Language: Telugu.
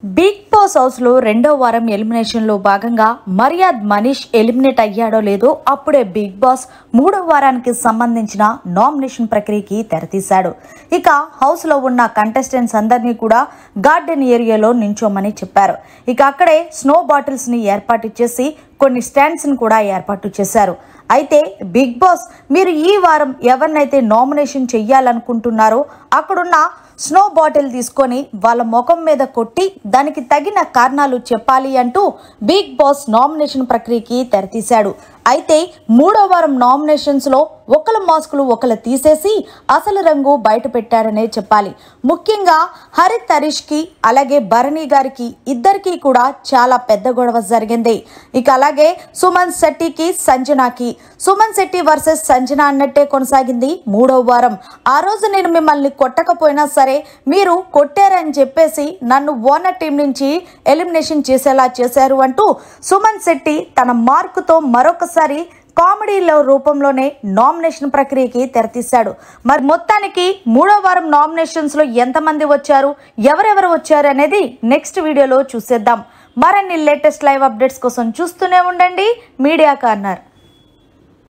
బిగ్ బాస్ హౌస్ లో రెండో వారం ఎలిమినేషన్ లో భాగంగా మర్యాద్ మనీష్ ఎలిమినేట్ అయ్యాడో లేదో అప్పుడే బిగ్ బాస్ మూడో వారానికి సంబంధించిన నామినేషన్ ప్రక్రియకి తెరతీశాడు. ఇక హౌస్ లో ఉన్న కంటెస్టెంట్స్ అందరినీ కూడా గార్డెన్ ఏరియాలో నించోమని చెప్పారు. ఇక అక్కడే స్నో బాటిల్స్ ని ఏర్పాటు చేసి కొన్ని స్టాండ్స్ ని కూడా ఏర్పాటు చేశారు. అయితే బిగ్ బాస్ మీరు ఈ వారం ఎవరినైతే నామినేషన్ చెయ్యాలనుకుంటున్నారో అక్కడున్న స్నో బాటిల్ తీసుకొని వాళ్ళ ముఖం మీద కొట్టి దానికి తగిన కారణాలు చెప్పాలి అంటూ బిగ్ బాస్ నామినేషన్ ప్రక్రియకి తెరతీశాడు. అయితే మూడో వారం నామినేషన్స్ లో ఒకళ్ళ మాస్కులు ఒకళ్ళు తీసేసి అసలు రంగు బయట పెట్టారనే చెప్పాలి. ముఖ్యంగా హరిత్ హరీష్ కి అలాగే భరణి గారికి ఇద్దరికి కూడా చాలా పెద్ద గొడవ జరిగింది. ఇక అలాగే సుమన్ శెట్టికి సంజనాకి సుమన్ శెట్టి వర్సెస్ సంజన అన్నట్టే కొనసాగింది మూడో వారం. ఆ రోజు నేను మిమ్మల్ని కొట్టకపోయినా సరే మీరు కొట్టారని చెప్పేసి నన్ను ఓనర్ టీం నుంచి ఎలిమినేషన్ చేసేలా చేశారు అంటూ సుమన్ శెట్టి తన మార్కుతో మరొకసారి కామెడీలో రూపంలోనే నామినేషన్ ప్రక్రియకి తెరతీశాడు. మరి మొత్తానికి మూడో వారం నామినేషన్స్ లో ఎంతమంది వచ్చారు, ఎవరెవరు వచ్చారు అనేది నెక్స్ట్ వీడియోలో చూసేద్దాం. మరిన్ని లేటెస్ట్ లైవ్ అప్డేట్స్ కోసం చూస్తూనే ఉండండి మీడియా కార్నర్.